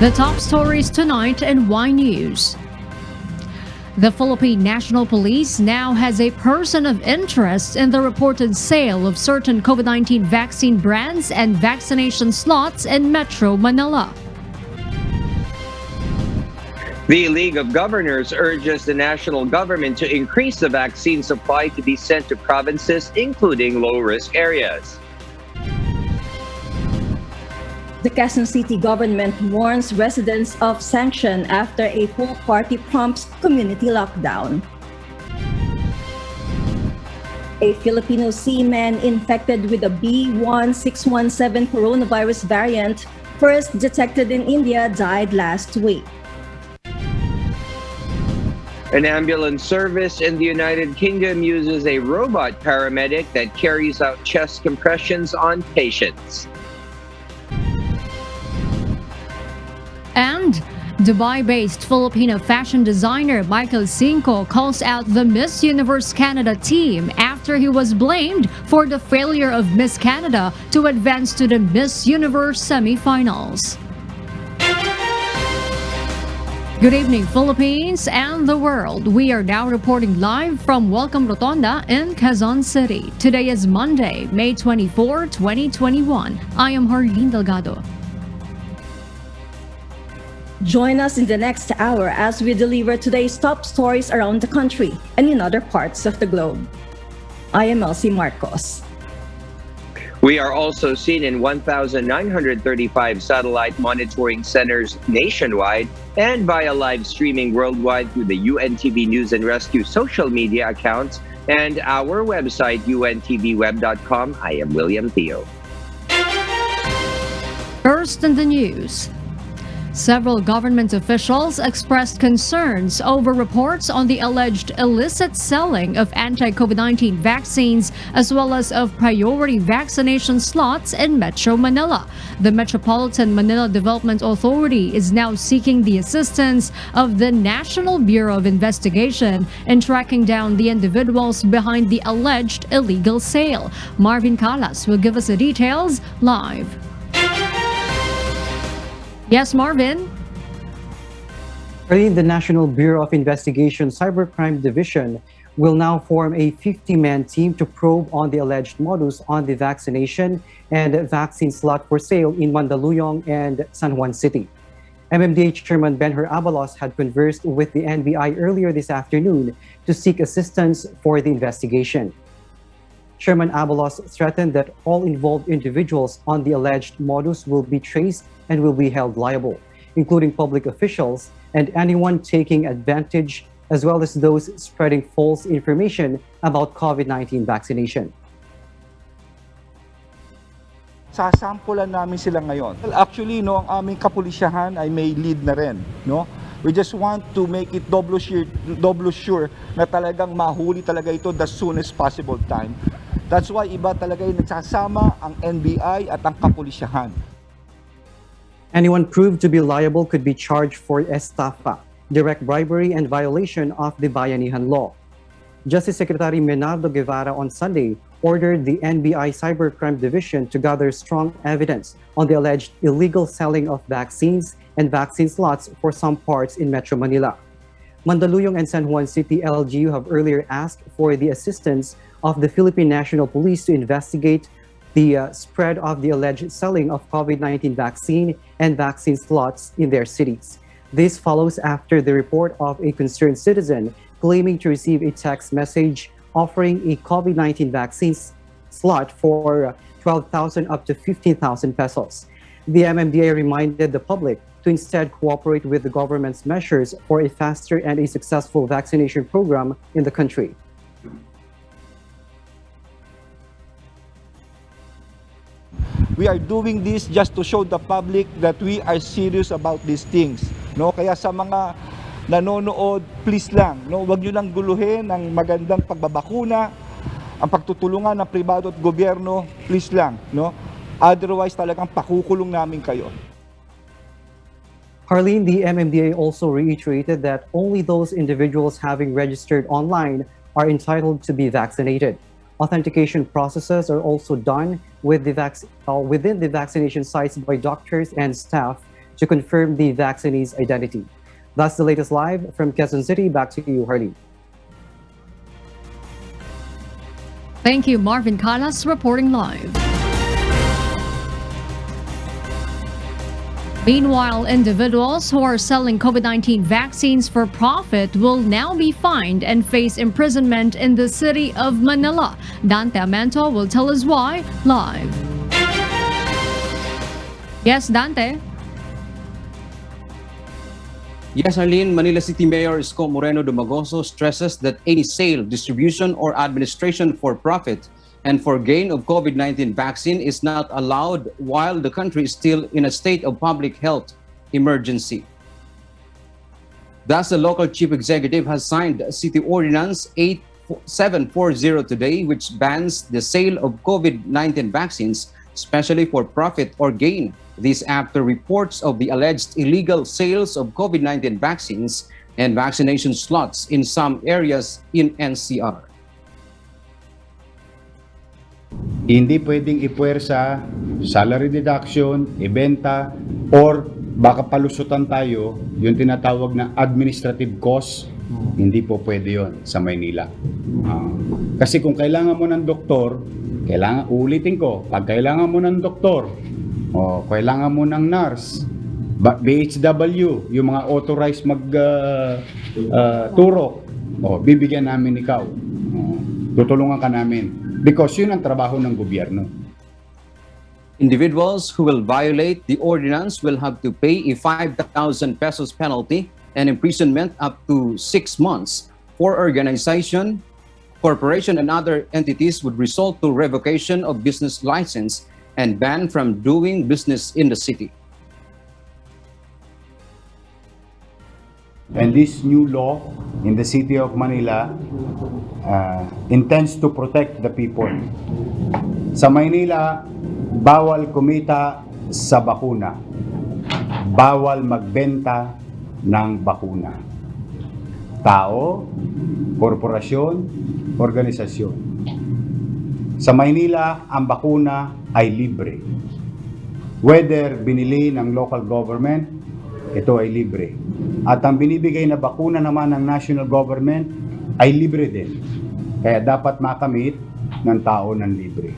The top stories tonight in Y News. The Philippine National Police now has a person of interest in the reported sale of certain COVID-19 vaccine brands and vaccination slots in Metro Manila. The League of Governors urges the national government to increase the vaccine supply to be sent to provinces, including low-risk areas. The Quezon City government warns residents of sanction after a pool party prompts community lockdown. A Filipino seaman infected with the B1617 coronavirus variant, first detected in India, died last week. An ambulance service in the United Kingdom uses a robot paramedic that carries out chest compressions on patients. And Dubai-based Filipino fashion designer Michael Cinco calls out the Miss Universe Canada team after he was blamed for the failure of Miss Canada to advance to the Miss Universe semifinals. Good evening, Philippines and the world. We are now reporting live from Welcome Rotonda in Quezon City. Today is Monday, May 24, 2021. I am Harleen Delgado. Join us in the next hour as we deliver today's top stories around the country and in other parts of the globe. I am Elsie Marcos. We are also seen in 1,935 satellite monitoring centers nationwide and via live streaming worldwide through the UNTV News and Rescue social media accounts and our website, untvweb.com. I am William Theo. First in the news. Several government officials expressed concerns over reports on the alleged illicit selling of anti-COVID-19 vaccines as well as of priority vaccination slots in Metro Manila. The Metropolitan Manila Development Authority is now seeking the assistance of the National Bureau of Investigation in tracking down the individuals behind the alleged illegal sale. Marvin Calas will give us the details live. Yes, Marvin. The National Bureau of Investigation Cybercrime Division will now form a 50-man team to probe on the alleged modus on the vaccination and vaccine slot for sale in Mandaluyong and San Juan City. MMDA Chairman Benher Abalos had conversed with the NBI earlier this afternoon to seek assistance for the investigation. Chairman Abalos threatened that all involved individuals on the alleged modus will be traced and will be held liable, including public officials and anyone taking advantage, as well as those spreading false information about COVID-19 vaccination. Sasampulan namin sila ngayon. Well, actually, ang aming kapulisyahan ay may lead na rin, We just want to make it double sure na talagang mahuli talaga ito the soonest possible time. That's why iba talaga yung nagsasama ang NBI at ang kapulisyahan. Anyone proved to be liable could be charged for estafa, direct bribery, and violation of the Bayanihan law. Justice Secretary Menardo Guevara on Sunday ordered the NBI Cybercrime Division to gather strong evidence on the alleged illegal selling of vaccines and vaccine slots for some parts in Metro Manila. Mandaluyong and San Juan City LGU have earlier asked for the assistance of the Philippine National Police to investigate the spread of the alleged selling of COVID-19 vaccine and vaccine slots in their cities. This follows after the report of a concerned citizen claiming to receive a text message offering a COVID-19 vaccine slot for 12,000 up to 15,000 pesos. The MMDA reminded the public to instead cooperate with the government's measures for a faster and a successful vaccination program in the country. We are doing this just to show the public that we are serious about these things. Kaya sa mga nanonood, please lang, wag niyo lang guluhin ang magandang pagbabakuna, ang pagtutulungan ng pribado at gobyerno, please lang, Otherwise talagang pakukulong namin kayo. Harleen, the MMDA also reiterated that only those individuals having registered online are entitled to be vaccinated. Authentication processes are also done with within the vaccination sites by doctors and staff to confirm the vaccinee's identity. That's the latest live from Quezon City. Back to you, Harley. Thank you, Marvin Calas, reporting live. Meanwhile, individuals who are selling COVID-19 vaccines for profit will now be fined and face imprisonment in the city of Manila. Dante Amento will tell us why live. Yes, Dante? Yes, Arlene, Manila City Mayor Isko Moreno Dumagoso stresses that any sale, distribution, or administration for profit and for gain of COVID-19 vaccine is not allowed while the country is still in a state of public health emergency. Thus, the local chief executive has signed City Ordinance 8740 today, which bans the sale of COVID-19 vaccines, especially for profit or gain. This after reports of the alleged illegal sales of COVID-19 vaccines and vaccination slots in some areas in NCR. Hindi pwedeng ipuwersa, salary deduction, ibenta, or baka palusutan tayo, yung tinatawag na administrative cost, hindi po pwede yon sa Maynila. Kasi kung kailangan mo ng doktor, ulitin ko, pag kailangan mo ng doktor, o kailangan mo ng nurse, BHW, yung mga authorized turok, bibigyan namin ikaw. Tutulungan ka namin. Because yun ang trabaho ng gobyerno. Individuals who will violate the ordinance will have to pay a 5,000 pesos penalty and imprisonment up to 6 months. For organization, corporation, and other entities would result to revocation of business license and ban from doing business in the city. And this new law in the city of Manila intends to protect the people. Sa Maynila, bawal kumita sa bakuna. Bawal magbenta ng bakuna. Tao, korporasyon, organisasyon. Sa Maynila, ang bakuna ay libre. Whether binili ng local government, ito ay libre. At ang binibigay na bakuna naman ng national government ay libre din. Kaya dapat makamit ng tao ng libre.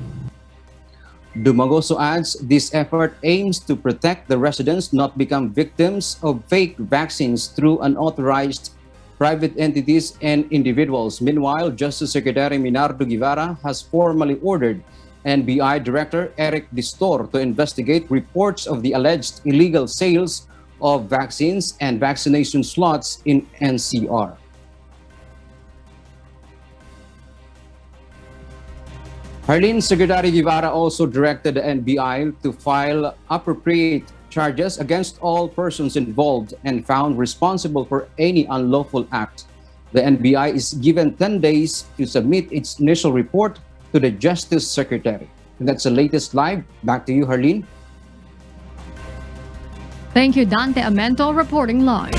Dumagoso adds, this effort aims to protect the residents not become victims of fake vaccines through unauthorized private entities and individuals. Meanwhile, Justice Secretary Minardo Guevara has formally ordered NBI Director Eric Distor to investigate reports of the alleged illegal sales of vaccines and vaccination slots in NCR. Harleen, Secretary Guevara also directed the NBI to file appropriate charges against all persons involved and found responsible for any unlawful act. The NBI is given 10 days to submit its initial report to the Justice Secretary. And that's the latest live. Back to you, Harleen. Thank you, Dante Amento, reporting live.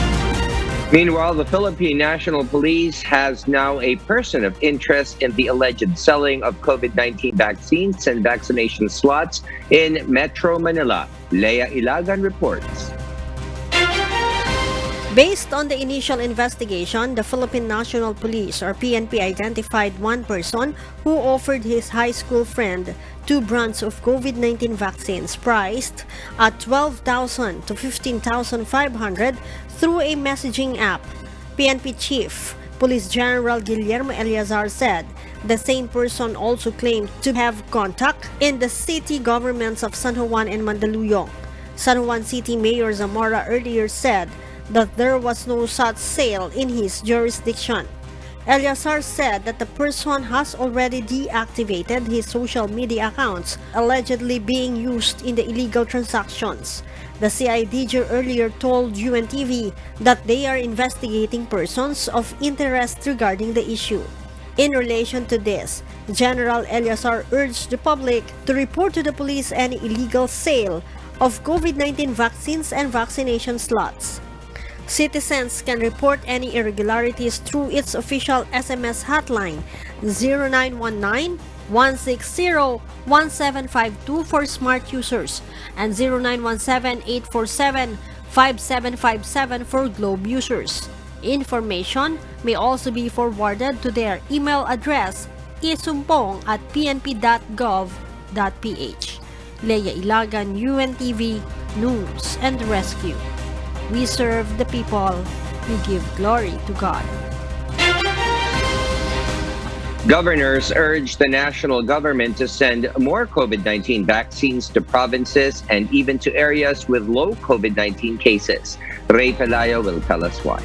Meanwhile, the Philippine National Police has now a person of interest in the alleged selling of COVID-19 vaccines and vaccination slots in Metro Manila. Leia Ilagan reports. Based on the initial investigation, the Philippine National Police or PNP identified one person who offered his high school friend 2 brands of COVID-19 vaccines priced at 12,000 to 15,500 through a messaging app. PNP Chief Police General Guillermo Eleazar said the same person also claimed to have contact in the city governments of San Juan and Mandaluyong. San Juan City Mayor Zamora earlier said that there was no such sale in his jurisdiction. Eleazar said that the person has already deactivated his social media accounts allegedly being used in the illegal transactions. The CIDG earlier told UNTV that they are investigating persons of interest regarding the issue. In relation to this, General Eleazar urged the public to report to the police any illegal sale of COVID-19 vaccines and vaccination slots. Citizens can report any irregularities through its official SMS hotline 0919 0917-847-5752 for smart users and 0917-847-5757 for Globe users. Information may also be forwarded to their email address isumpong@pnp.gov.ph. Leia Ilagan, UNTV News and Rescue. We serve the people. We give glory to God. Governors urge the national government to send more COVID-19 vaccines to provinces and even to areas with low COVID-19 cases. Ray Pelayo will tell us why.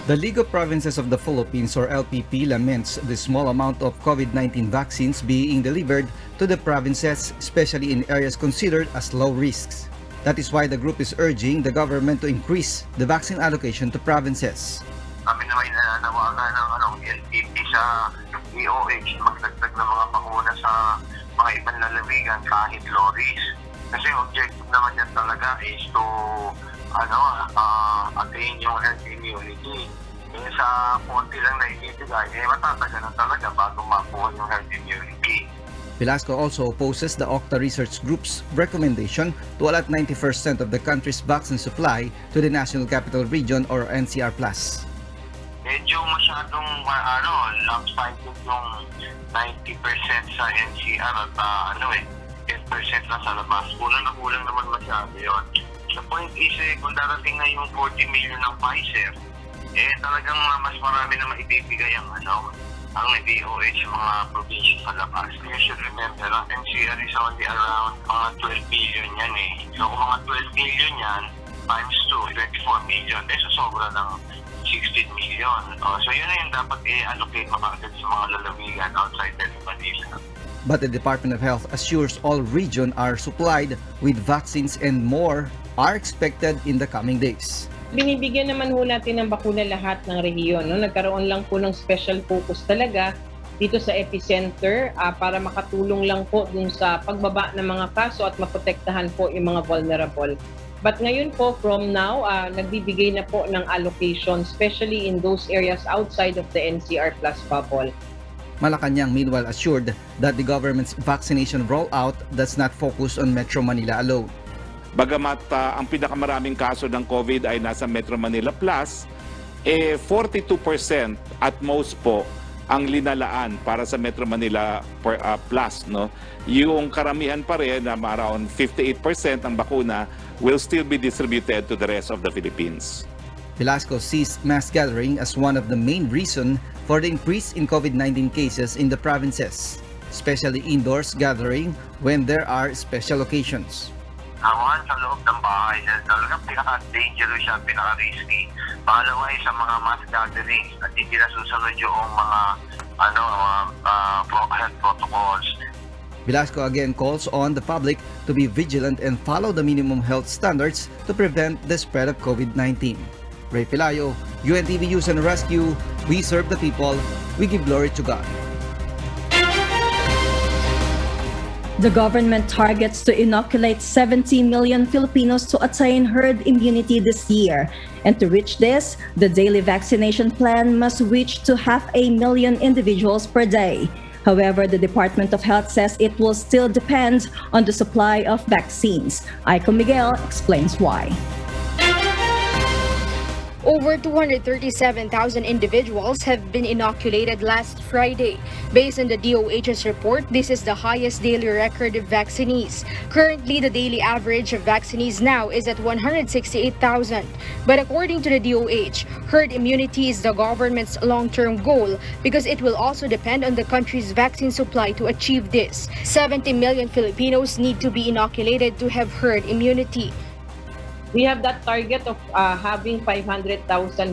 The League of Provinces of the Philippines, or LPP, laments the small amount of COVID-19 vaccines being delivered to the provinces, especially in areas considered as low risks. That is why the group is urging the government to increase the vaccine allocation to provinces. Kami na may nananawagan ng UNTV sa DOH magdagdag ng mga bakuna sa mga ibang lalawigan kahit low risk. Kasi objective naman yan talaga is to attain yung herd immunity. Kaya sa konti lang na ibibigay, matatagal na talaga bago makuha yung herd immunity. Velasco also opposes the Octa Research Group's recommendation to allot 90% of the country's vaccine supply to the National Capital Region or NCR+. Medyo masyadong lopsided yung 90% sa NCR at 10% lang sa labas. Kulang naman masyado yun. The point is, kung darating na yung 40 million ng Pfizer, talagang mas marami na maibibigay ang DOH sa mga probinsya sa labas. You should remember, ang NCR is only around mga 12 million yan So kung mga 12 million yan, times 2, 24 million, so sobra ng 16 million. So yun na yung dapat allocate makagad sa mga lalawigan outside Manila. But the Department of Health assures all regions are supplied with vaccines and more are expected in the coming days. Binibigyan naman ho natin ng bakuna lahat ng rehiyon. Nagkaroon lang po ng special focus talaga dito sa epicenter para makatulong lang po dun sa pagbaba ng mga kaso at maprotektahan po yung mga vulnerable. But ngayon po, from now, nagbibigay na po ng allocation, especially in those areas outside of the NCR Plus bubble. Malacanang meanwhile assured that the government's vaccination rollout does not focus on Metro Manila alone. Bagamat ang pinakamaraming kaso ng COVID ay nasa Metro Manila Plus, 42% at most po ang linalaan para sa Metro Manila Plus. Yung karamihan pa rin, around 58% ng bakuna, will still be distributed to the rest of the Philippines. Velasco sees mass gathering as one of the main reasons for the increase in COVID-19 cases in the provinces, especially indoors gathering when there are special occasions. Awan sa loob ng bahay, talagang pinaka-dangerous siya, pinaka-risky. Pangalawa ay sa mga mass gatherings at hindi nasusunod yung mga health protocols. Velasco again calls on the public to be vigilant and follow the minimum health standards to prevent the spread of COVID-19. Ray Pelayo, UNTV News and Rescue, we serve the people, we give glory to God. The government targets to inoculate 70 million Filipinos to attain herd immunity this year. And to reach this, the daily vaccination plan must reach to 500,000 individuals per day. However, the Department of Health says it will still depend on the supply of vaccines. Aiko Miguel explains why. Over 237,000 individuals have been inoculated last Friday. Based on the DOH's report, this is the highest daily record of vaccinees. Currently, the daily average of vaccinees now is at 168,000. But according to the DOH, herd immunity is the government's long-term goal because it will also depend on the country's vaccine supply to achieve this. 70 million Filipinos need to be inoculated to have herd immunity. We have that target of having 500,000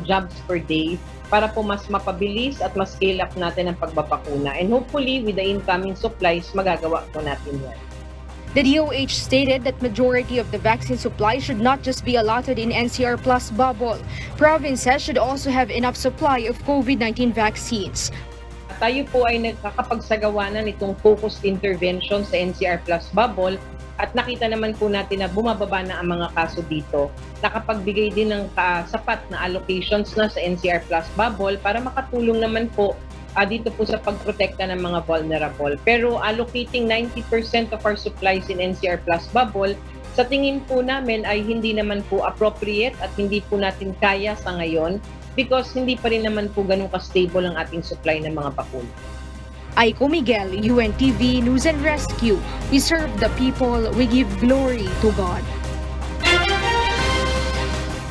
jobs per day para po mas mapabilis at mas scale up natin ang pagbabakuna. And hopefully, with the incoming supplies, magagawa po natin yan. The DOH stated that majority of the vaccine supply should not just be allotted in NCR Plus bubble. Provinces should also have enough supply of COVID-19 vaccines. Tayo po ay nagkakapagsagawa na nitong focused intervention sa NCR Plus bubble. At nakita naman po natin na bumababa na ang mga kaso dito. Nakapagbigay din ng sapat na allocations na sa NCR Plus bubble para makatulong naman po dito po sa pagprotekta ng mga vulnerable. Pero allocating 90% of our supplies in NCR Plus bubble, sa tingin po namin ay hindi naman po appropriate at hindi po natin kaya sa ngayon because hindi pa rin naman po ganun ka-stable ang ating supply ng mga bakuna. Aiko Miguel, UNTV News and Rescue. We serve the people, we give glory to God.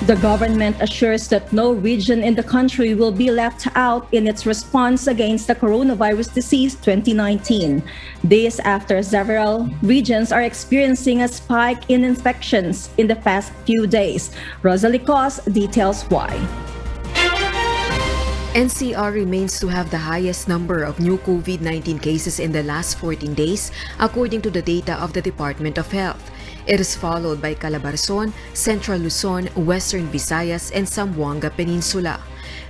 The government assures that no region in the country will be left out in its response against the coronavirus disease 2019. This after several regions are experiencing a spike in infections in the past few days. Rosalie Cos details why. NCR remains to have the highest number of new COVID-19 cases in the last 14 days, according to the data of the Department of Health. It is followed by Calabarzon, Central Luzon, Western Visayas, and Zamboanga Peninsula.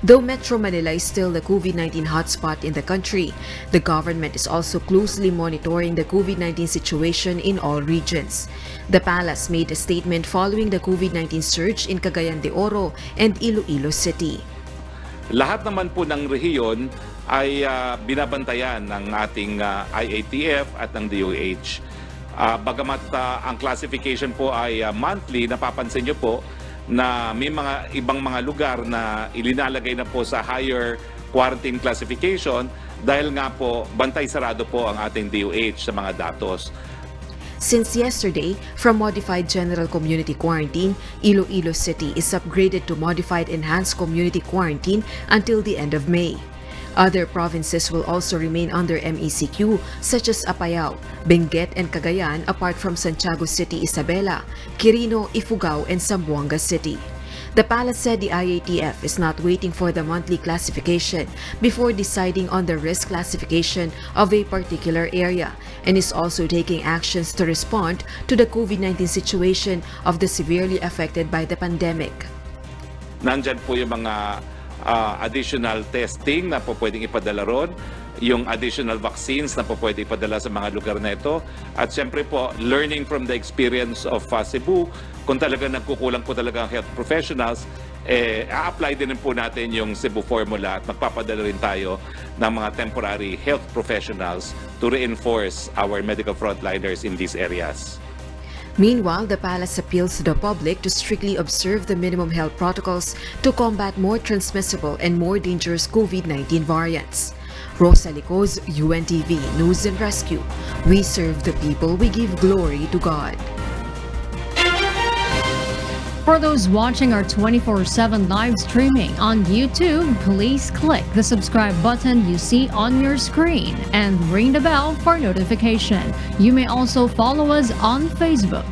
Though Metro Manila is still the COVID-19 hotspot in the country, the government is also closely monitoring the COVID-19 situation in all regions. The palace made a statement following the COVID-19 surge in Cagayan de Oro and Iloilo City. Lahat naman po ng rehiyon ay binabantayan ng ating IATF at ng DOH. Bagamat ang classification po ay monthly, napapansin nyo po na may mga ibang mga lugar na ilinalagay na po sa higher quarantine classification dahil nga po bantay sarado po ang ating DOH sa mga datos. Since yesterday, from modified general community quarantine, Iloilo City is upgraded to modified enhanced community quarantine until the end of May. Other provinces will also remain under MECQ, such as Apayao, Benguet, and Cagayan, apart from Santiago City, Isabela, Quirino, Ifugao, and Zamboanga City. The palace said the IATF is not waiting for the monthly classification before deciding on the risk classification of a particular area and is also taking actions to respond to the COVID-19 situation of the severely affected by the pandemic. Nandyan po yung mga additional testing na po pwedeng ipadala ron, yung additional vaccines na po pwedeng ipadala sa mga lugar na ito, at siyempre po learning from the experience of Cebu, kung talaga nagkukulang po talaga ang health professionals, a-apply din po natin yung Cebu formula at magpapadala rin tayo ng mga temporary health professionals to reinforce our medical frontliners in these areas. Meanwhile, the palace appeals to the public to strictly observe the minimum health protocols to combat more transmissible and more dangerous COVID-19 variants. Rosalie Cos, UNTV News and Rescue. We serve the people, we give glory to God. For those watching our 24/7 live streaming on YouTube, please click the subscribe button you see on your screen and ring the bell for notification. You may also follow us on Facebook.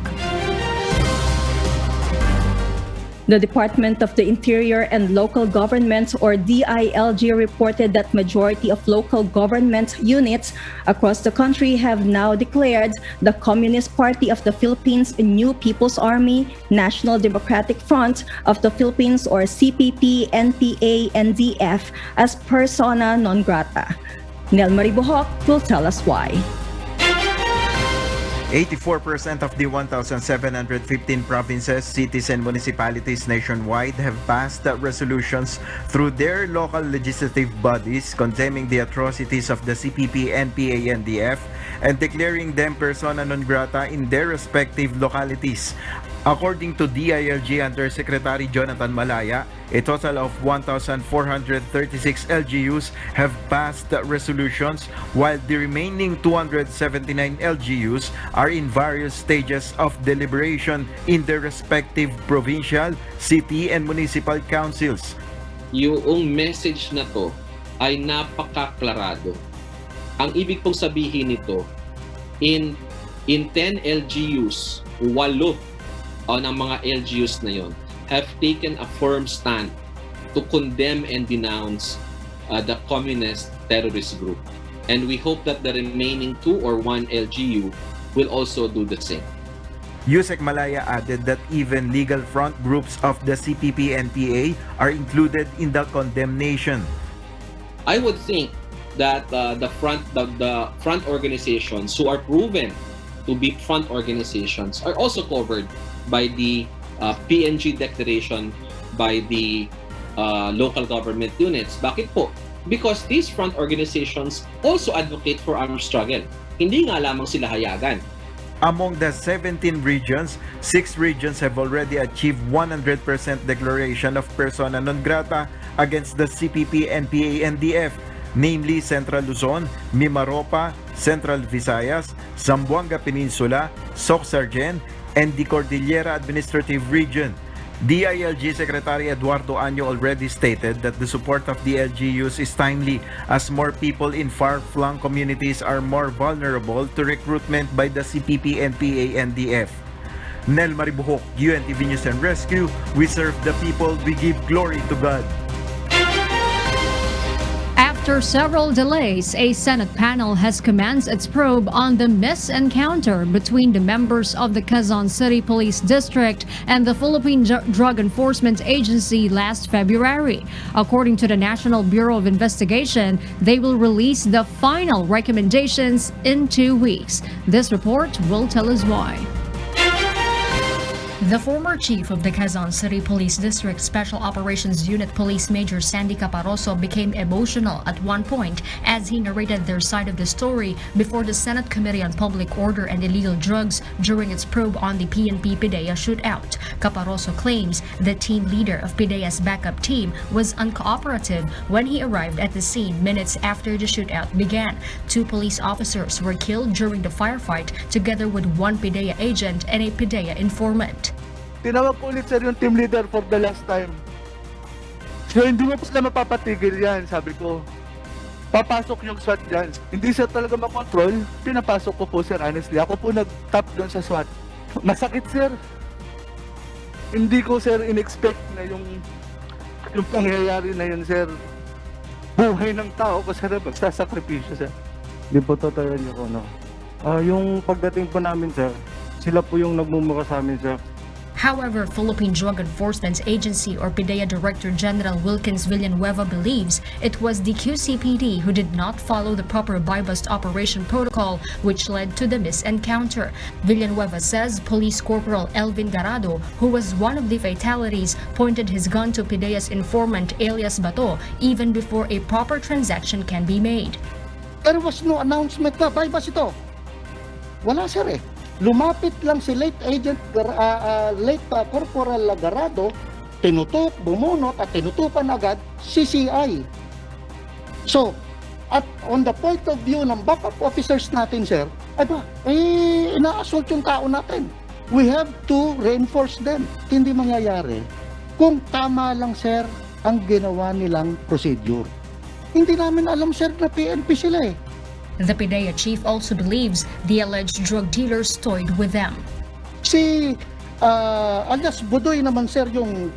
The Department of the Interior and Local Government, or DILG, reported that majority of local government units across the country have now declared the Communist Party of the Philippines, New People's Army, National Democratic Front of the Philippines, or CPP-NPA-NDF as persona non grata. Nel Maribohok will tell us why. 84% of the 1,715 provinces, cities, and municipalities nationwide have passed resolutions through their local legislative bodies condemning the atrocities of the CPP-NPA-NDF and declaring them persona non grata in their respective localities. According to DILG Undersecretary Jonathan Malaya, a total of 1,436 LGUs have passed resolutions, while the remaining 279 LGUs are in various stages of deliberation in their respective provincial, city, and municipal councils. Yung message na to ay napakaklarado. Ang ibig pong sabihin nito, in 10 LGUs, 8 ng mga LGUs na yon have taken a firm stand to condemn and denounce the communist terrorist group. And we hope that the remaining 2 or 1 LGU will also do the same. Yusek Malaya added that even legal front groups of the CPP-NPA are included in the condemnation. I would think that the front organizations who are proven to be front organizations are also covered by the PNG declaration by the local government units. Bakit po? because these front organizations also advocate for armed struggle. Hindi nga lamang sila hayagan. Among the 17 regions, 6 regions have already achieved 100% declaration of persona non grata against the CPP-NPA-NDF, namely Central Luzon, Mimaropa, Central Visayas, Zamboanga Peninsula, Soc-Sargen, and the Cordillera Administrative Region. DILG Secretary Eduardo Año already stated that the support of the LGUs is timely as more people in far-flung communities are more vulnerable to recruitment by the CPP-NPA-NDF. Nel Maribuhok, UNTV News and Rescue, we serve the people, we give glory to God. After several delays, a Senate panel has commenced its probe on the misencounter between the members of the Quezon City Police District and the Philippine Drug Enforcement Agency last February. According to the National Bureau of Investigation, they will release the final recommendations in 2 weeks. This report will tell us why. The former chief of the Quezon City Police District Special Operations Unit Police Major Sandy Caparroso became emotional at one point as he narrated their side of the story before the Senate Committee on Public Order and Illegal Drugs during its probe on the PNP-PDEA shootout. Caparroso claims the team leader of PDEA's backup team was uncooperative when he arrived at the scene minutes after the shootout began. 2 police officers were killed during the firefight together with 1 PDEA agent and a PDEA informant. Tinawag ko ulit sir yung team leader for the last time. So hindi mo pa sila mapapatigil yan, sabi ko. Papasok yung SWAT dyan. Hindi sir talaga makontrol, pinapasok ko po sir honestly. Ako po nag-tap doon sa SWAT. Masakit sir. Hindi ko sir in-expect na yung pangyayari na yun sir. Buhay ng tao ko sir, magsasakripisyo sir. Di po totoo yun yung ano. Yung pagdating po namin sir, sila po yung nagmumura sa amin sir. However, Philippine Drug Enforcement Agency or PDEA Director General Wilkins Villanueva believes it was the QCPD who did not follow the proper buy-bust operation protocol which led to the misencounter. Villanueva says Police Corporal Elvin Garado, who was one of the fatalities, pointed his gun to PDEA's informant alias Bato even before a proper transaction can be made. There was no announcement na buy-bust ito. Wala sir eh. Lumapit lang si late Corporal Garado, tinutok, bumunot at tinutupan agad si CI. So, at on the point of view ng backup officers natin sir, ina-assault yung tao natin. We have to reinforce them. Hindi mangyayari kung tama lang sir ang ginawa nilang procedure. Hindi namin alam sir na PNP sila eh. The PDEA chief also believes the alleged drug dealers toyed with them. Si alias Budoy naman sir yung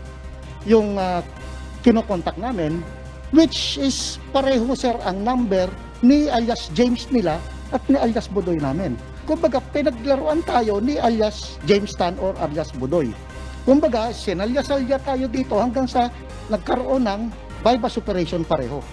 kinokontak namin, which is pareho sir ang number ni alias James nila at ni alias Budoy namin. Kumbaga pinaglaruan tayo ni alias James Tan or alias Budoy. Kumbaga sinalya-salya tayo dito hanggang sa nagkaroon ng buy-bust operation pareho.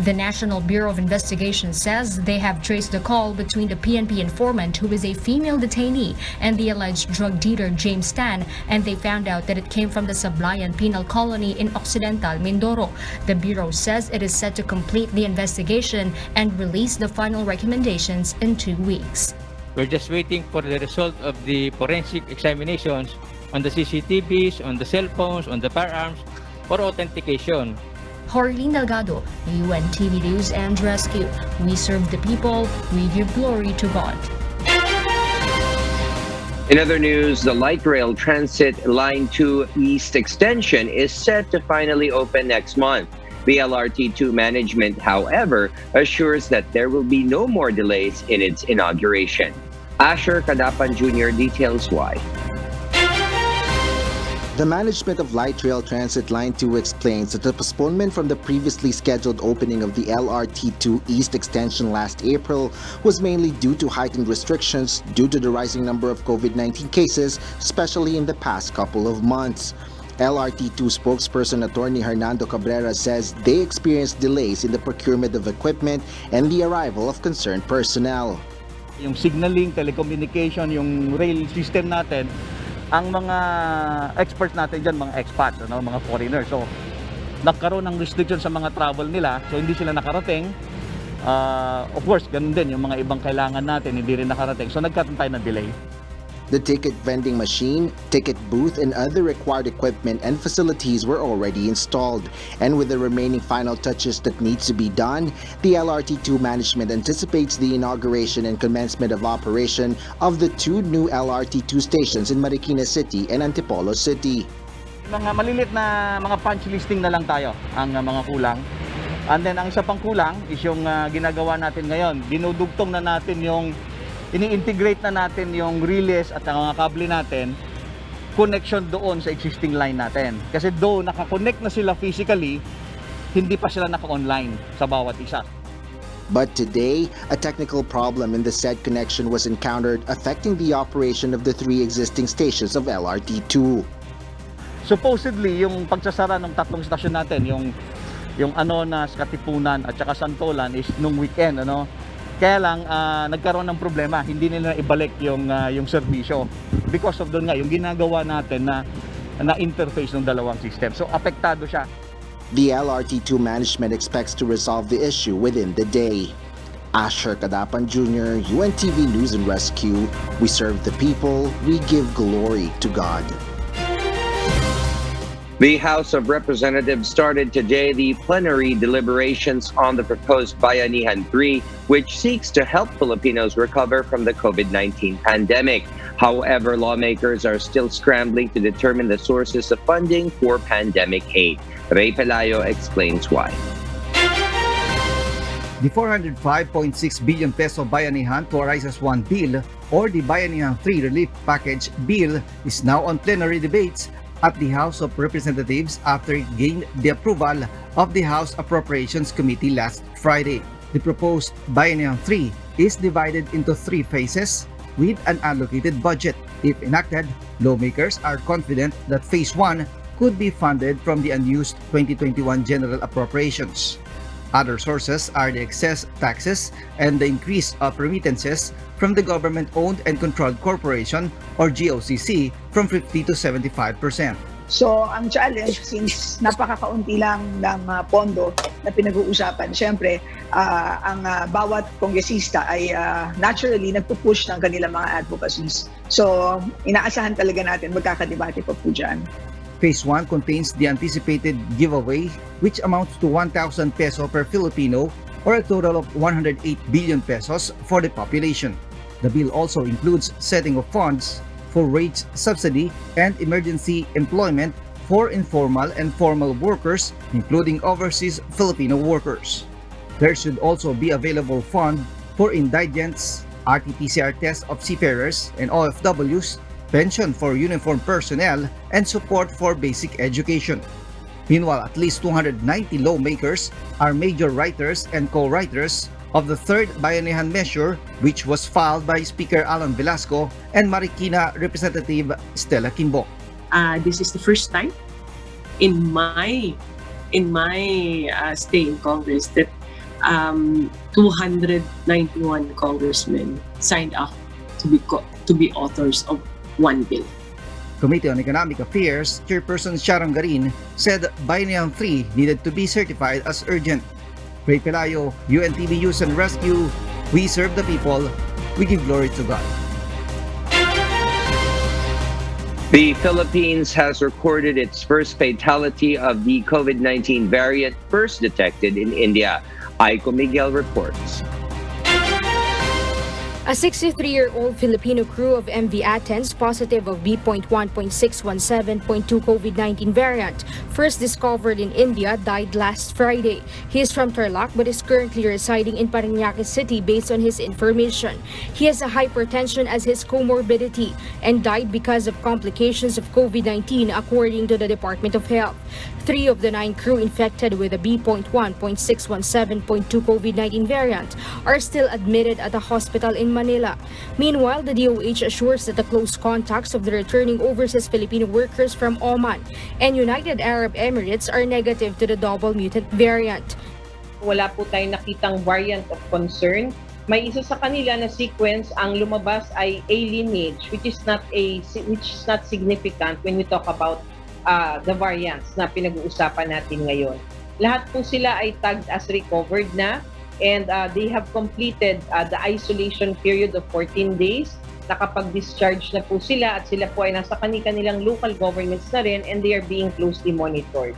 The National Bureau of Investigation says they have traced the call between the PNP informant, who is a female detainee, and the alleged drug dealer James Tan, and they found out that it came from the Sablayan Penal Colony in Occidental Mindoro. The Bureau says it is set to complete the investigation and release the final recommendations in 2 weeks. We're just waiting for the result of the forensic examinations on the CCTVs, on the cell phones, on the firearms for authentication. Jorlene Delgado, UNTV News and Rescue. We serve the people, we give glory to God. In other news, the light rail transit Line 2 East extension is set to finally open next month. The LRT2 management, however, assures that there will be no more delays in its inauguration. Asher Kadapan Jr. details why. The management of Light Rail Transit Line 2 explains that the postponement from the previously scheduled opening of the LRT2 East extension last April was mainly due to heightened restrictions due to the rising number of COVID-19 cases, especially in the past couple of months. LRT2 spokesperson Attorney Hernando Cabrera says they experienced delays in the procurement of equipment and the arrival of concerned personnel. Yung signaling, telecommunication, yung rail system natin, ang mga experts natin dyan, mga expats, mga foreigners. So, nagkaroon ng restriction sa mga travel nila, so hindi sila nakarating. Of course, ganun din, yung mga ibang kailangan natin, hindi rin nakarating. So nagkaroon tayo ng delay. The ticket vending machine, ticket booth, and other required equipment and facilities were already installed. And with the remaining final touches that needs to be done, the LRT2 management anticipates the inauguration and commencement of operation of the 2 new LRT2 stations in Marikina City and Antipolo City. Mga malilit na mga punch listing na lang tayo ang mga kulang. And then ang isa pang kulang is yung ginagawa natin ngayon. Dinudugtong na natin yung ini-integrate na natin yung relays at ang mga kable natin, connection doon sa existing line natin. Kasi though nakakonect na sila physically, hindi pa sila naka-online sa bawat isa. But today, a technical problem in the said connection was encountered affecting the operation of the 3 existing stations of LRT2. Supposedly, yung pagsasara ng 3 stasyon natin, yung Anonas, Katipunan at saka Santolan is nung weekend, Kaya lang nagkaroon ng problema, hindi nila ibalik yung serbisyo because of doon nga yung ginagawa natin na interface ng dalawang system. So apektado siya. The LRT2 management expects to resolve the issue within the day. Asher Kadapan Jr., UNTV News and Rescue. We serve the people, we give glory to God. The House of Representatives started today the plenary deliberations on the proposed Bayanihan 3, which seeks to help Filipinos recover from the COVID-19 pandemic. However, lawmakers are still scrambling to determine the sources of funding for pandemic aid. Ray Pelayo explains why. The 405.6 billion peso Bayanihan to Arises 1 bill or the Bayanihan 3 Relief Package bill is now on plenary debates at the House of Representatives after it gained the approval of the House Appropriations Committee last Friday. The proposed Bayanihan 3 is divided into 3 phases with an allocated budget. If enacted, lawmakers are confident that Phase 1 could be funded from the unused 2021 General Appropriations. Other sources are the excess taxes and the increase of remittances from the government-owned and controlled corporation or GOCC from 50 to 75%. So, ang challenge, since napakakaunti lang ng pondo na pinag-uusapan, syempre, ang bawat kongresista ay naturally nagpupush ng kanilang mga advocacies. So, inaasahan talaga natin magkakadebate pa po dyan. Phase 1 contains the anticipated giveaway, which amounts to 1,000 peso per Filipino or a total of 108 billion pesos for the population. The bill also includes setting of funds for wage subsidy and emergency employment for informal and formal workers, including overseas Filipino workers. There should also be available fund for indigents, RT-PCR tests of seafarers and OFWs, pension for uniformed personnel, and support for basic education. Meanwhile, at least 290 lawmakers are major writers and co-writers of the third Bayanihan measure, which was filed by Speaker Alan Velasco and Marikina Representative Stella Kimbo. This is the first time in my stay in Congress that 291 congressmen signed up to be authors of one bill. Committee on Economic Affairs Chairperson Sharon Garin said Bayanihan 3 needed to be certified as urgent. Ray Pelayo, UNTV News and Rescue. We serve the people. We give glory to God. The Philippines has recorded its first fatality of the COVID-19 variant first detected in India. Aiko Miguel reports. A 63-year-old Filipino crew of MV Athens positive of B.1.617.2 COVID-19 variant, first discovered in India, died last Friday. He is from Tarlac but is currently residing in Parañaque City based on his information. He has a hypertension as his comorbidity and died because of complications of COVID-19 according to the Department of Health. 3 of the 9 crew infected with the B.1.617.2 COVID-19 variant are still admitted at a hospital in Manila. Meanwhile, the DOH assures that the close contacts of the returning overseas Filipino workers from Oman and United Arab Emirates are negative to the double mutant variant. Wala po tayong nakitang variant of concern. May isa sa kanila na sequence ang lumabas ay A lineage, which is not significant when we talk about the variants na pinag-uusapan natin ngayon. Lahat po sila ay tagged as recovered na, and they have completed the isolation period of 14 days. Nakapag-discharge na po sila at sila po ay nasa kanilang local governments na rin, and they are being closely monitored.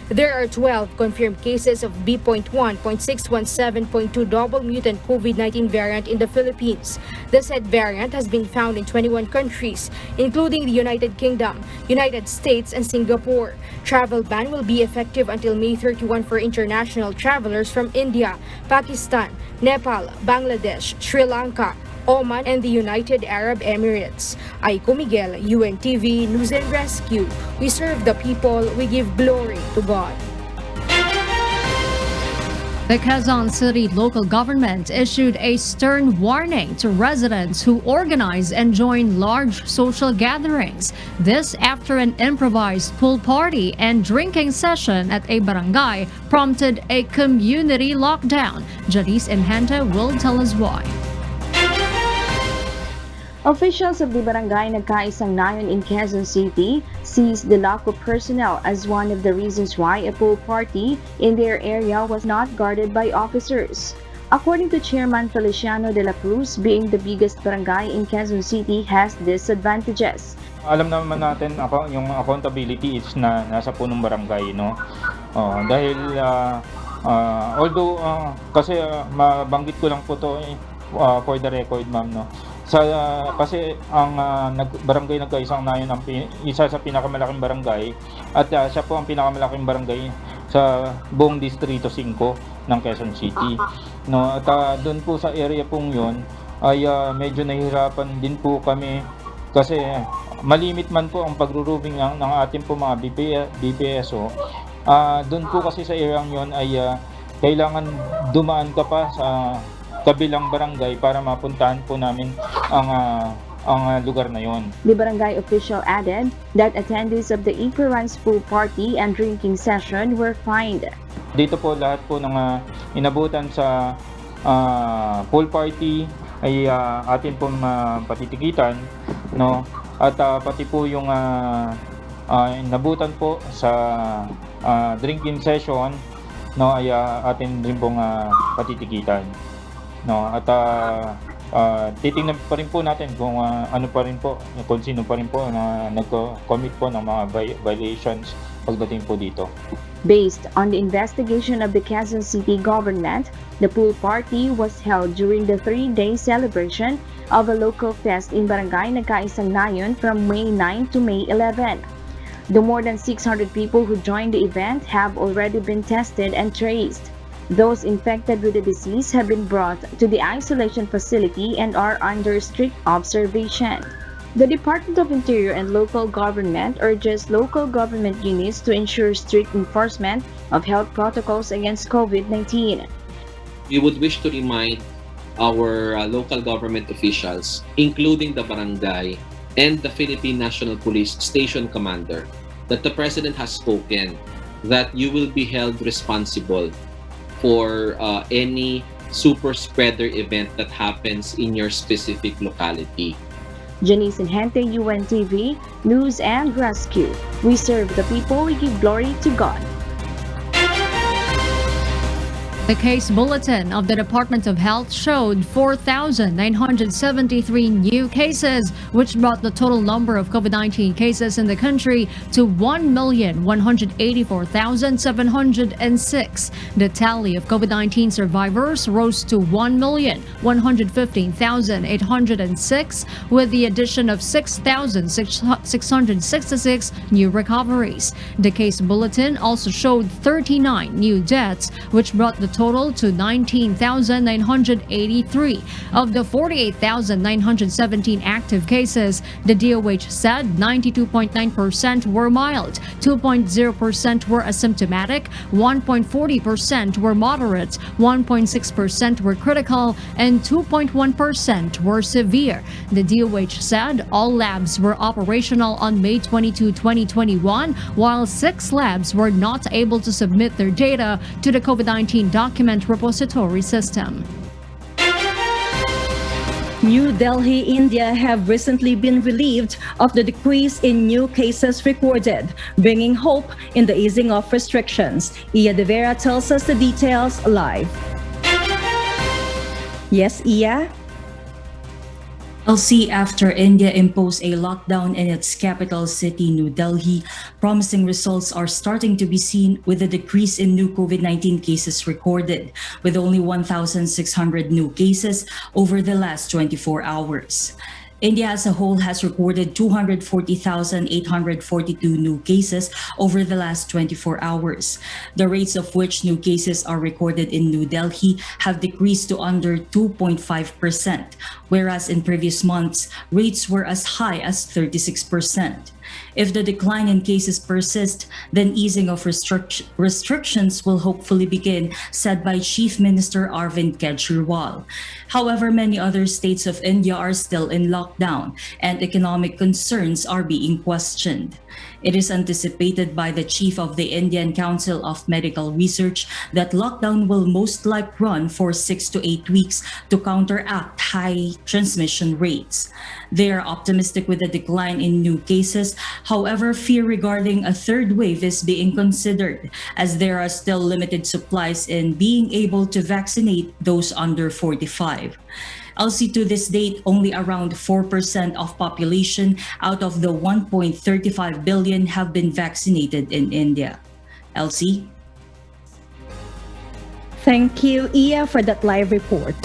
There are 12 confirmed cases of B.1.617.2 double mutant COVID-19 variant in the Philippines. The said variant has been found in 21 countries, including the United Kingdom, United States, and Singapore. Travel ban will be effective until May 31 for international travelers from India, Pakistan, Nepal, Bangladesh, Sri Lanka, Oman, and the United Arab Emirates. Aiko Miguel, UNTV News and Rescue. We serve the people, we give glory to God. The Quezon City local government issued a stern warning to residents who organize and join large social gatherings. This after an improvised pool party and drinking session at a barangay prompted a community lockdown. Janice Enhenta will tell us why. Officials of the barangay Nagkaisang Nayon in Quezon City seized the lack of personnel as one of the reasons why a pool party in their area was not guarded by officers. According to Chairman Feliciano de la Cruz, being the biggest barangay in Quezon City has disadvantages. Alam naman natin yung accountability is na nasa punong barangay, no? Dahil although kasi mabanggit ko lang po to for the record, ma'am, no? Kasi ang barangay Nagkaisang Nayon ang isa sa pinakamalaking barangay at siya po ang pinakamalaking barangay sa buong Distrito 5 ng Quezon City. No, at doon po sa area pong 'yon ay medyo nahihirapan din po kami kasi malimit man po ang pag-rooving ng ating po mga BPSO. Doon po kasi sa area 'yon ay kailangan dumaan ka pa sa kabilang barangay para mapuntahan po namin ang lugar na yon. The barangay official added that attendees of the Iparan's pool party and drinking session were fined. Dito po lahat po ng inabutan sa pool party ay atin pong patitikitan, no? At pati po yung inabutan po sa drinking session, no, ay atin din pong patitikitan. No, at titingnan pa rin po natin kung ano pa rin po, kung sino pa rin po na nag-commit po ng mga violations pagdating po dito. Based on the investigation of the Quezon City government, the pool party was held during the 3-day celebration of a local fest in Barangay Nagkaisang Nayon from May 9 to May 11. The more than 600 people who joined the event have already been tested and traced. Those infected with the disease have been brought to the isolation facility and are under strict observation. The Department of Interior and local government urges local government units to ensure strict enforcement of health protocols against COVID-19. We would wish to remind our local government officials, including the barangay and the Philippine National Police Station Commander, that the President has spoken that you will be held responsible for any super spreader event that happens in your specific locality. Janice Enhente, UNTV News and Rescue. We serve the people, we give glory to God. The case bulletin of the Department of Health showed 4,973 new cases, which brought the total number of COVID-19 cases in the country to 1,184,706. The tally of COVID-19 survivors rose to 1,115,806, with the addition of 6,666 new recoveries. The case bulletin also showed 39 new deaths, which brought the total to 19,983. Of the 48,917 active cases, the DOH said 92.9% were mild, 2.0% were asymptomatic, 1.40% were moderate, 1.6% were critical, and 2.1% were severe. The DOH said all labs were operational on May 22, 2021, while 6 labs were not able to submit their data to the COVID-19 document repository system. New Delhi, India have recently been relieved of the decrease in new cases recorded, bringing hope in the easing of restrictions. Iya De Vera tells us the details live. Yes, Iya? LC, after India imposed a lockdown in its capital city, New Delhi, promising results are starting to be seen with a decrease in new COVID-19 cases recorded, with only 1,600 new cases over the last 24 hours. India as a whole has recorded 240,842 new cases over the last 24 hours, the rates of which new cases are recorded in New Delhi have decreased to under 2.5%, whereas in previous months, rates were as high as 36%. If the decline in cases persist, then easing of restrictions will hopefully begin, said by Chief Minister Arvind Kejriwal. However, many other states of India are still in lockdown, and economic concerns are being questioned. It is anticipated by the chief of the Indian Council of Medical Research that lockdown will most likely run for 6 to 8 weeks to counteract high transmission rates. They are optimistic with the decline in new cases. However, fear regarding a third wave is being considered, as there are still limited supplies in being able to vaccinate those under 45. LC, to this date, only around 4% of population out of the 1.35 billion have been vaccinated in India. LC? Thank you, Iya, for that live report.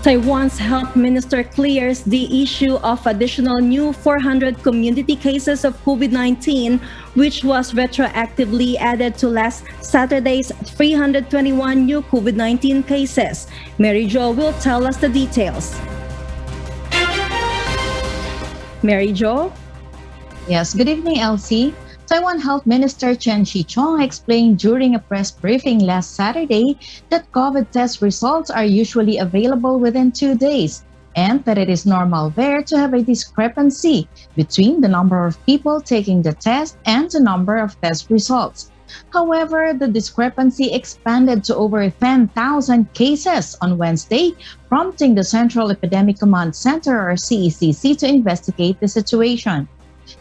Taiwan's health minister clears the issue of additional new 400 community cases of COVID-19, which was retroactively added to last Saturday's 321 new COVID-19 cases. Mary Jo will tell us the details. Mary Jo? Yes, good evening, Elsie. Taiwan Health Minister Chen Shih-chung explained during a press briefing last Saturday that COVID test results are usually available within 2 days, and that it is normal there to have a discrepancy between the number of people taking the test and the number of test results. However, the discrepancy expanded to over 10,000 cases on Wednesday, prompting the Central Epidemic Command Center, or CECC, to investigate the situation.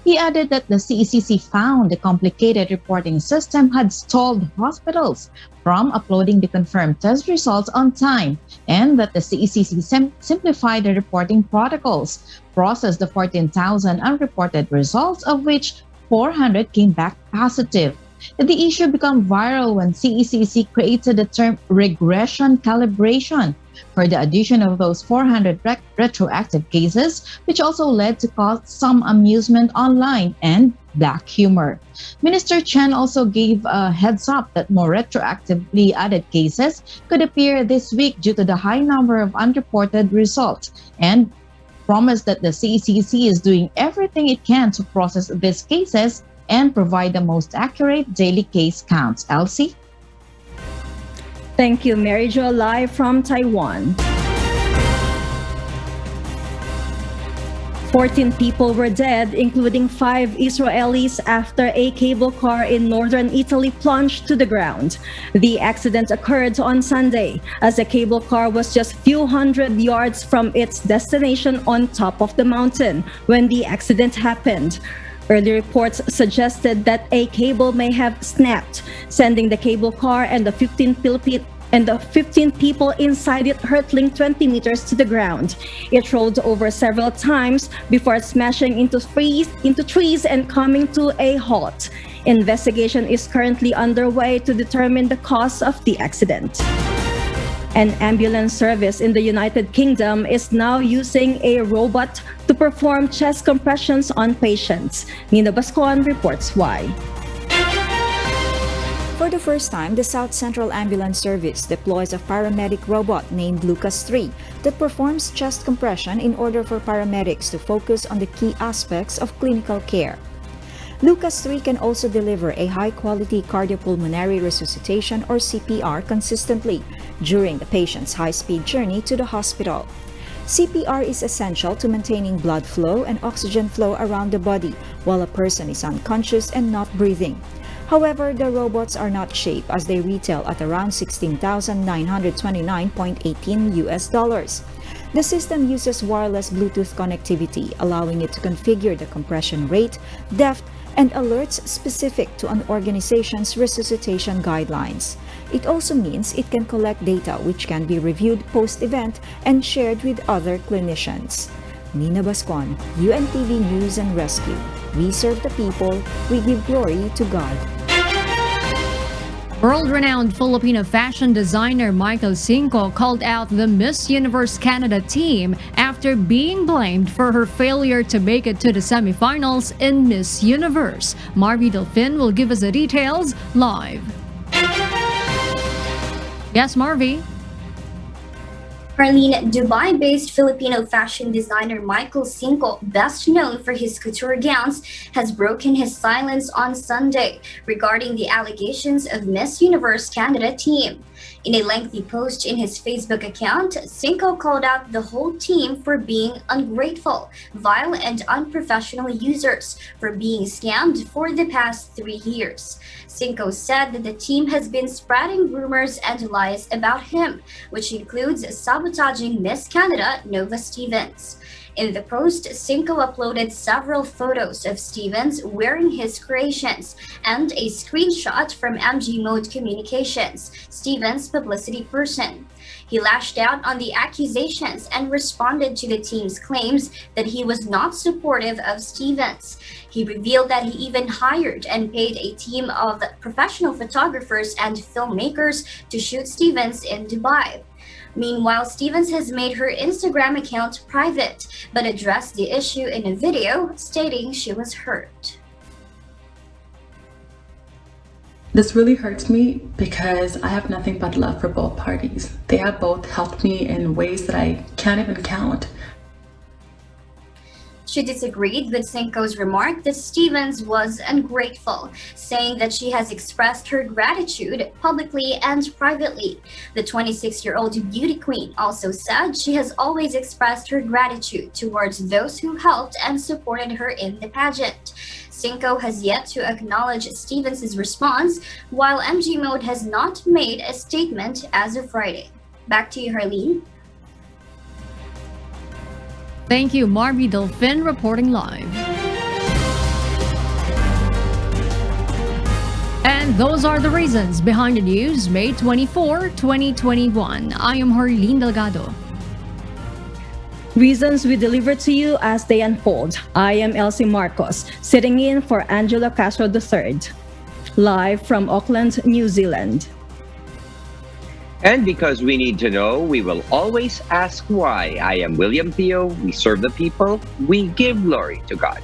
He added that the CECC found the complicated reporting system had stalled hospitals from uploading the confirmed test results on time, and that the CECC simplified the reporting protocols, processed the 14,000 unreported results, of which 400 came back positive. The issue became viral when CECC created the term regression calibration for the addition of those 400 retroactive cases, which also led to cause some amusement online and black humor. Minister Chen also gave a heads up that more retroactively added cases could appear this week due to the high number of unreported results, and promised that the CECC is doing everything it can to process these cases and provide the most accurate daily case counts. Elsie? Thank you, Mary Jo, live from Taiwan. 14 people were dead, including 5 Israelis, after a cable car in northern Italy plunged to the ground. The accident occurred on Sunday, as the cable car was just a few hundred yards from its destination on top of the mountain when the accident happened. Early reports suggested that a cable may have snapped, sending the cable car and the 15 people inside it hurtling 20 meters to the ground. It rolled over several times before smashing into trees and coming to a halt. Investigation is currently underway to determine the cause of the accident. An ambulance service in the United Kingdom is now using a robot to perform chest compressions on patients. Nina Bascoan reports why. For the first time, the South Central Ambulance Service deploys a paramedic robot named Lucas 3 that performs chest compression in order for paramedics to focus on the key aspects of clinical care. Lucas 3 can also deliver a high-quality cardiopulmonary resuscitation, or CPR, consistently during the patient's high-speed journey to the hospital. CPR is essential to maintaining blood flow and oxygen flow around the body while a person is unconscious and not breathing. However, the robots are not cheap as they retail at around $16,929.18. The system uses wireless Bluetooth connectivity, allowing it to configure the compression rate, depth, and alerts specific to an organization's resuscitation guidelines. It also means it can collect data which can be reviewed post-event and shared with other clinicians. Nina Bascon, UNTV News and Rescue. We serve the people, we give glory to God. World-renowned Filipino fashion designer Michael Cinco called out the Miss Universe Canada team after being blamed for her failure to make it to the semifinals in Miss Universe. Marvy Delfin will give us the details live. Yes, Marvy. Arlene, Dubai-based Filipino fashion designer Michael Cinco, best known for his couture gowns, has broken his silence on Sunday regarding the allegations of Miss Universe Canada team. In a lengthy post in his Facebook account, Cinco called out the whole team for being ungrateful, vile, and unprofessional users for being scammed for the past 3 years. Cinco said that the team has been spreading rumors and lies about him, which includes sabotaging Miss Canada Nova Stevens. In the post, Cinco uploaded several photos of Stevens wearing his creations and a screenshot from MG Mode Communications, Stevens' publicity person. He lashed out on the accusations and responded to the team's claims that he was not supportive of Stevens. He revealed that he even hired and paid a team of professional photographers and filmmakers to shoot Stevens in Dubai. Meanwhile, Stevens has made her Instagram account private, but addressed the issue in a video, stating she was hurt. This really hurts me because I have nothing but love for both parties. They have both helped me in ways that I can't even count. She disagreed with Cinco's remark that Stevens was ungrateful, saying that she has expressed her gratitude publicly and privately. The 26-year-old beauty queen also said she has always expressed her gratitude towards those who helped and supported her in the pageant. Cinco has yet to acknowledge Stevens' response, while MG Mode has not made a statement as of Friday. Back to you, Harleen. Thank you, Marvy Delfin, reporting live. And those are the reasons behind the news, May 24, 2021. I am Harleen Delgado. Reasons we deliver to you as they unfold. I am Elsie Marcos, sitting in for Angela Castro III. Live from Auckland, New Zealand. And because we need to know, we will always ask why. I am William Theo. We serve the people. We give glory to God.